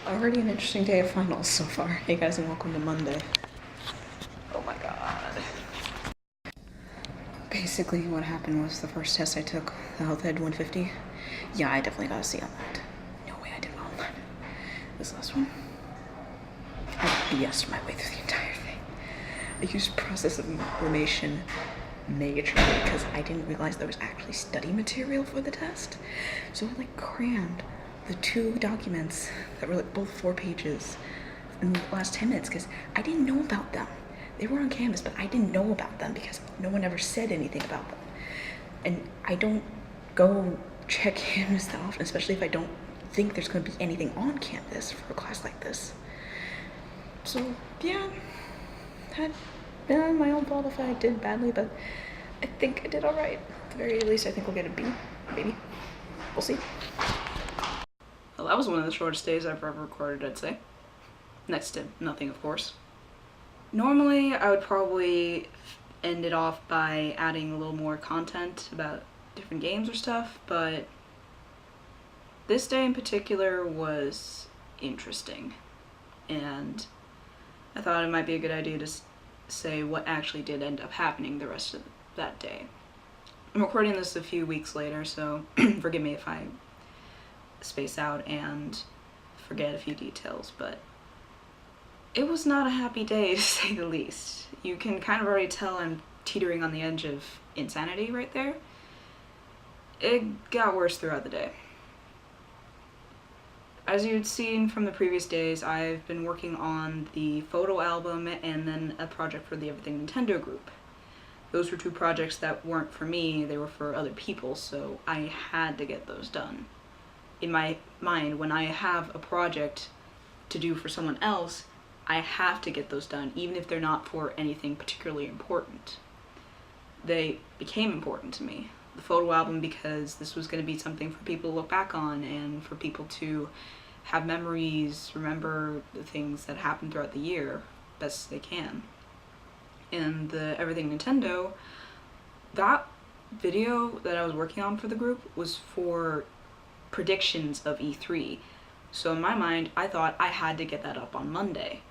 Already an interesting day of finals so far. Hey guys, and welcome to Monday. Oh my god. Basically, what happened was the first test I took, the Health Ed 150. Yeah, I definitely got a C on that. No way I did well on that. This last one, I BS'd my way through the entire thing. I used process of information majorly because I didn't realize there was actually study material for the test. So I crammed the two documents that were both 4 pages in the last 10 minutes because I didn't know about them. They were on Canvas, but I didn't know about them because no one ever said anything about them. And I don't go check Canvas that often, especially if I don't think there's going to be anything on Canvas for a class like this. So yeah, had been my own fault if I did badly, but I think I did alright. At the very least, I think we'll get a B, maybe. We'll see. Well, that was one of the shortest days I've ever recorded, I'd say. Next to nothing, of course. Normally, I would probably end it off by adding a little more content about different games or stuff, but this day in particular was interesting, and I thought it might be a good idea to say what actually did end up happening the rest of that day. I'm recording this a few weeks later, so forgive me if I space out and forget a few details, but it was not a happy day to say the least. You can kind of already tell I'm teetering on the edge of insanity right there. It got worse throughout the day. As you'd seen from the previous days, I've been working on the photo album and then a project for the Everything Nintendo group. Those were 2 projects that weren't for me, they were for other people, so I had to get those done. In my mind, when I have a project to do for someone else, I have to get those done, even if they're not for anything particularly important. They became important to me. The photo album because this was going to be something for people to look back on and for people to have memories, remember the things that happened throughout the year best they can. And the Everything Nintendo, that video that I was working on for the group was for predictions of E3. So in my mind, I thought I had to get that up on Monday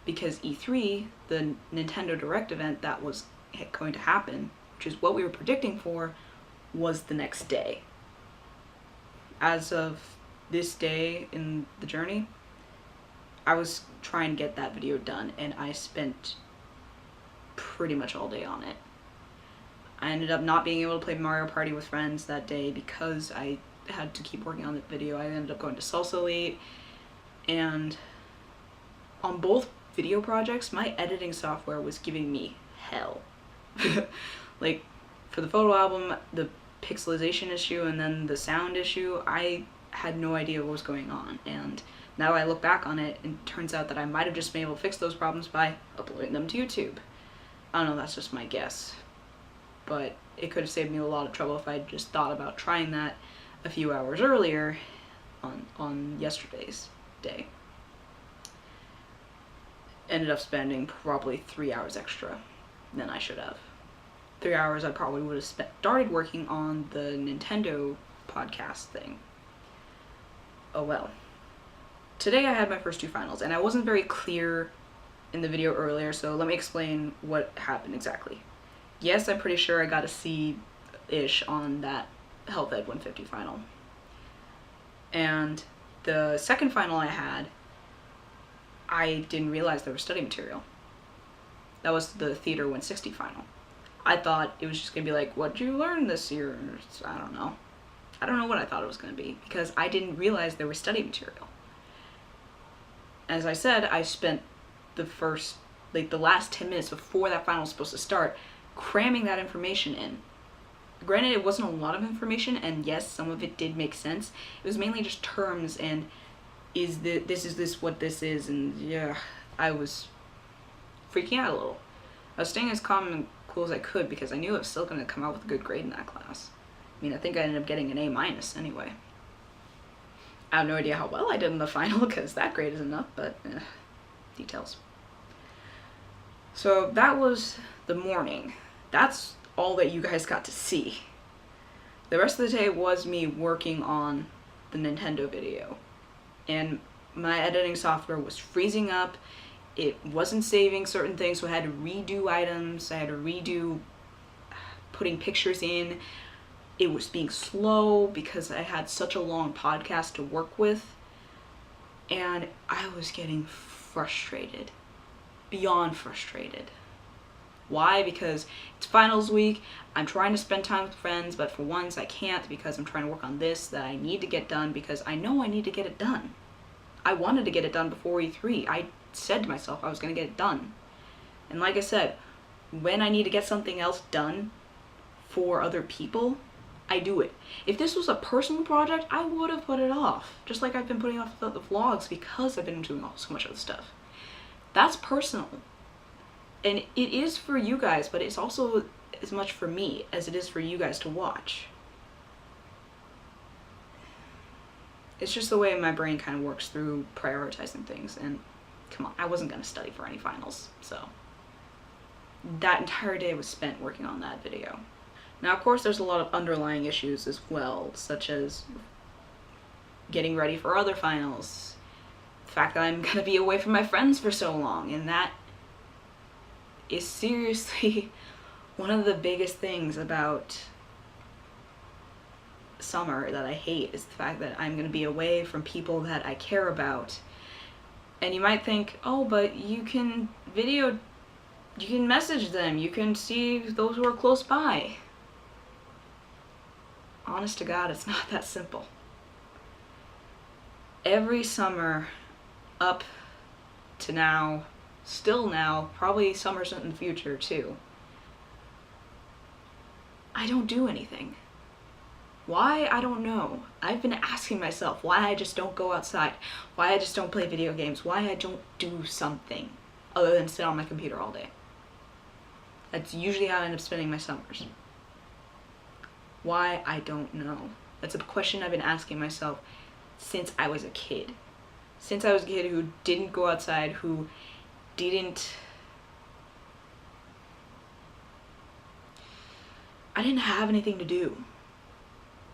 because E3, the Nintendo Direct event that was going to happen, which is what we were predicting for, was the next day. As of this day in the journey, I was trying to get that video done and I spent pretty much all day on it. I ended up not being able to play Mario Party with friends that day because I had to keep working on the video. I ended up going to Salsa Elite, and on both video projects, my editing software was giving me hell. Like, for the photo album, the pixelization issue and then the sound issue, I had no idea what was going on, and now I look back on it and it turns out that I might have just been able to fix those problems by uploading them to YouTube. I don't know, that's just my guess, but it could have saved me a lot of trouble if I just thought about trying that a few hours earlier on yesterday's day. Ended up spending probably 3 hours extra than I should have. 3 hours I probably would have started working on the Nintendo podcast thing. Oh well. Today I had my first 2 finals, and I wasn't very clear in the video earlier, so let me explain what happened exactly. Yes, I'm pretty sure I got a C-ish on that Health Ed 150 final. And the second final I had, I didn't realize there was study material. That was the Theater 160 final. I thought it was just gonna be like, what'd you learn this year? I don't know. I don't know what I thought it was gonna be because I didn't realize there was study material. As I said, I spent the last 10 minutes before that final was supposed to start cramming that information in. Granted, it wasn't a lot of information, and yes, some of it did make sense. It was mainly just terms and is this what this is, and yeah, I was freaking out a little. I was staying as calm and cool as I could because I knew I was still going to come out with a good grade in that class. I mean, I think I ended up getting an A- anyway. I have no idea how well I did in the final because that grade is enough, but details. So that was the morning. That's all that you guys got to see. The rest of the day was me working on the Nintendo video. And my editing software was freezing up. It wasn't saving certain things, so I had to redo items. I had to redo putting pictures in. It was being slow because I had such a long podcast to work with. And I was getting frustrated. Beyond frustrated. Why? Because it's finals week. I'm trying to spend time with friends, but for once I can't because I'm trying to work on this that I need to get done because I know I need to get it done. I wanted to get it done before E3. I said to myself I was going to get it done. And like I said, when I need to get something else done for other people, I do it. If this was a personal project, I would have put it off. Just like I've been putting off the vlogs because I've been doing so much other stuff. That's personal. And it is for you guys, but it's also as much for me as it is for you guys to watch. It's just the way my brain kind of works through prioritizing things. And come on, I wasn't going to study for any finals. So that entire day was spent working on that video. Now, of course, there's a lot of underlying issues as well, such as getting ready for other finals. The fact that I'm going to be away from my friends for so long, and that is seriously one of the biggest things about summer that I hate, is the fact that I'm going to be away from people that I care about. And you might think, oh, but you can message them, you can see those who are close by. Honest to God, it's not that simple. Every summer up to now, still now, probably summers in the future too, I don't do anything. Why? I don't know. I've been asking myself why I just don't go outside, why I just don't play video games, why I don't do something other than sit on my computer all day. That's usually how I end up spending my summers. Why? I don't know. That's a question I've been asking myself since I was a kid. Since I was a kid who didn't go outside, who didn't... I didn't have anything to do.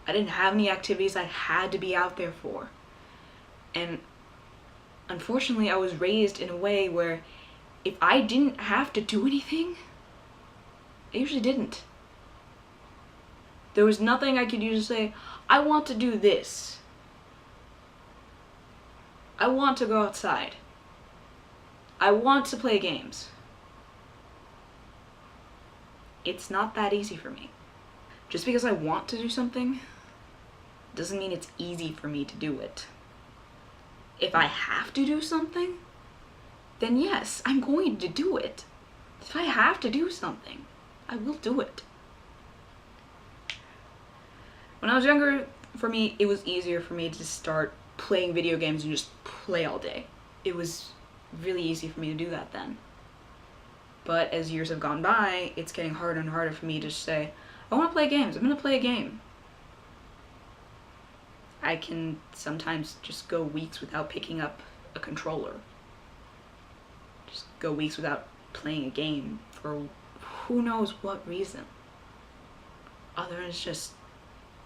I didn't have any activities I had to be out there for. And unfortunately, I was raised in a way where if I didn't have to do anything, I usually didn't. There was nothing I could use to say, I want to do this. I want to go outside. I want to play games. It's not that easy for me. Just because I want to do something doesn't mean it's easy for me to do it. If I have to do something, then yes, I'm going to do it. If I have to do something, I will do it. When I was younger, for me, it was easier for me to start playing video games and just play all day. It was really easy for me to do that then. But as years have gone by, it's getting harder and harder for me to say, I want to play games, I'm going to play a game. I can sometimes just go weeks without picking up a controller. Just go weeks without playing a game for who knows what reason. Other than it's just,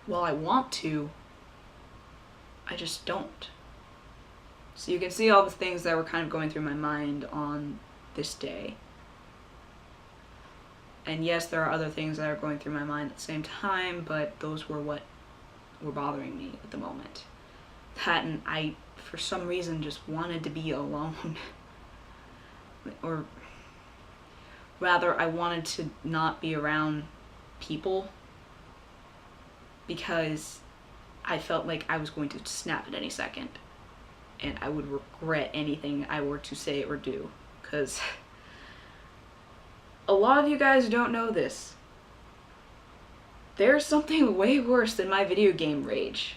well, I want to, I just don't. So you can see all the things that were kind of going through my mind on this day. And yes, there are other things that are going through my mind at the same time, but those were what were bothering me at the moment. That, and I, for some reason, just wanted to be alone. Or rather, I wanted to not be around people because I felt like I was going to snap at any second and I would regret anything I were to say or do, because a lot of you guys don't know this. There's something way worse than my video game rage.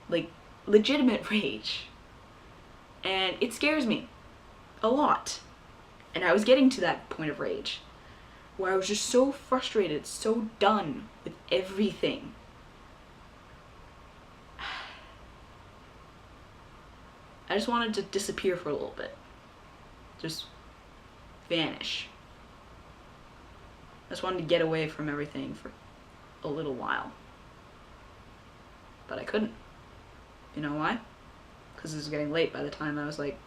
Like, legitimate rage. And it scares me a lot. And I was getting to that point of rage where I was just so frustrated, so done with everything. I just wanted to disappear for a little bit. Just vanish. I just wanted to get away from everything for a little while. But I couldn't. You know why? because it was getting late by the time I was like,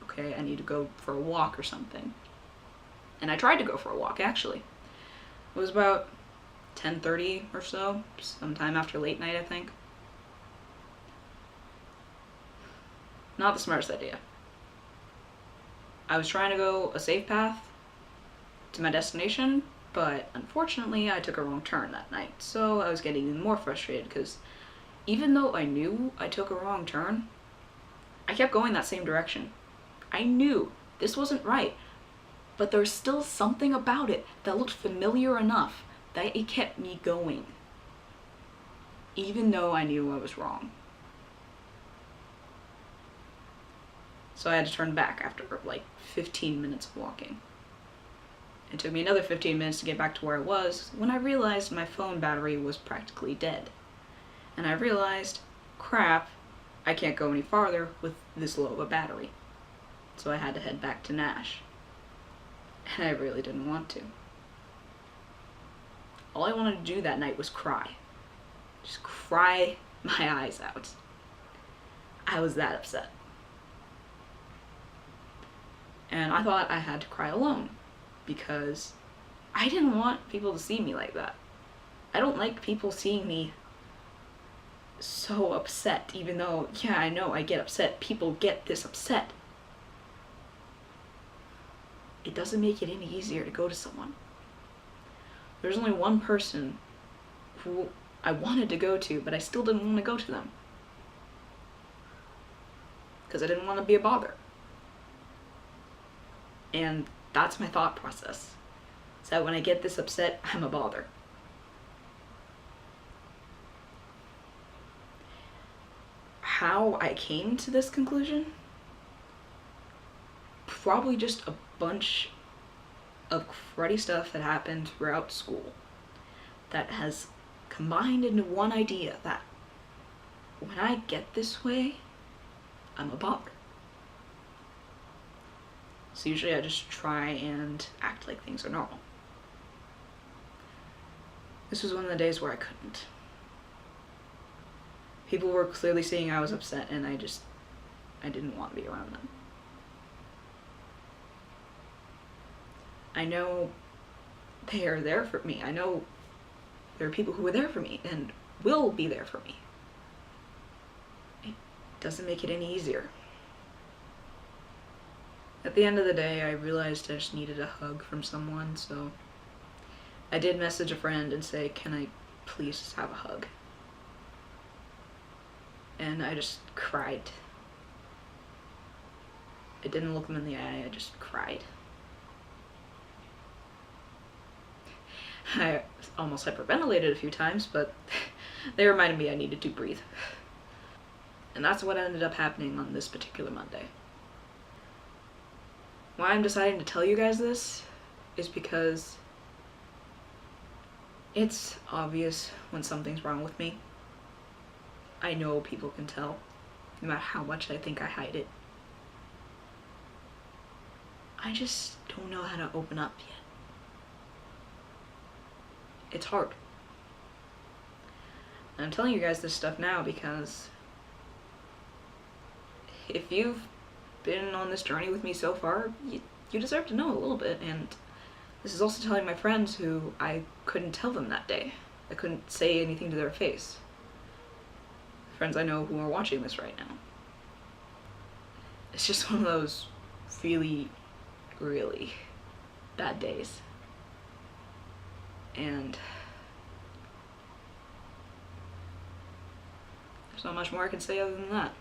okay, I need to go for a walk or something. And I tried to go for a walk, actually. It was about 10:30 or so, sometime after late night, I think. Not the smartest idea. I was trying to go a safe path to my destination, but unfortunately I took a wrong turn that night, so I was getting even more frustrated because even though I knew I took a wrong turn, I kept going that same direction. I knew this wasn't right, but there was still something about it that looked familiar enough that it kept me going, even though I knew I was wrong. So I had to turn back after like 15 minutes of walking. It took me another 15 minutes to get back to where I was when I realized my phone battery was practically dead. And I realized, crap, I can't go any farther with this low of a battery. So I had to head back to Nash. And I really didn't want to. All I wanted to do that night was cry. Just cry my eyes out. I was that upset. And I thought I had to cry alone, because I didn't want people to see me like that. I don't like people seeing me so upset, even though, yeah, I know I get upset. People get this upset. It doesn't make it any easier to go to someone. There's only one person who I wanted to go to, but I still didn't want to go to them. Because I didn't want to be a bother. And that's my thought process. Is that when I get this upset, I'm a bother. How I came to this conclusion? Probably just a bunch of cruddy stuff that happened throughout school that has combined into one idea that when I get this way, I'm a bother. So usually I just try and act like things are normal. This was one of the days where I couldn't. People were clearly seeing I was upset, and I didn't want to be around them. I know they are there for me. I know there are people who are there for me and will be there for me. It doesn't make it any easier. At the end of the day, I realized I just needed a hug from someone, so I did message a friend and say, can I please just have a hug? And I just cried. I didn't look them in the eye, I just cried. I almost hyperventilated a few times, but they reminded me I needed to breathe. And that's what ended up happening on this particular Monday. Why I'm deciding to tell you guys this is because it's obvious when something's wrong with me. I know people can tell, no matter how much I think I hide it. I just don't know how to open up yet. It's hard. And I'm telling you guys this stuff now because if you've been on this journey with me so far, you deserve to know a little bit. And this is also telling my friends who I couldn't tell them that day. I couldn't say anything to their face. Friends I know who are watching this right now. It's just one of those really, really bad days. And there's not much more I can say other than that.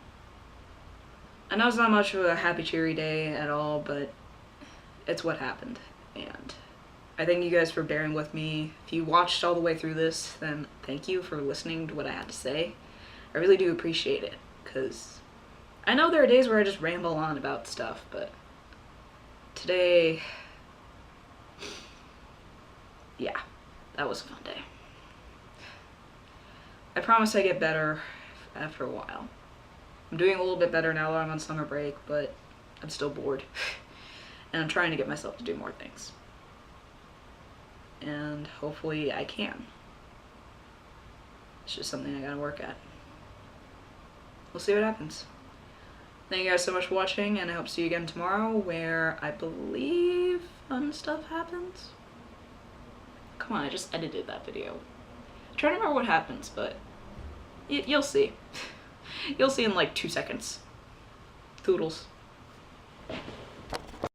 I know it's not much of a happy, cheery day at all, but it's what happened. And I thank you guys for bearing with me. If you watched all the way through this, then thank you for listening to what I had to say. I really do appreciate it, because I know there are days where I just ramble on about stuff, but today, yeah, that was a fun day. I promise I get better after a while. I'm doing a little bit better now that I'm on summer break, but I'm still bored. And I'm trying to get myself to do more things. And hopefully I can. It's just something I gotta work at. We'll see what happens. Thank you guys so much for watching, and I hope to see you again tomorrow, where I believe fun stuff happens. Come on, I just edited that video. I'm trying to remember what happens, but you'll see. You'll see in like 2 seconds. Toodles.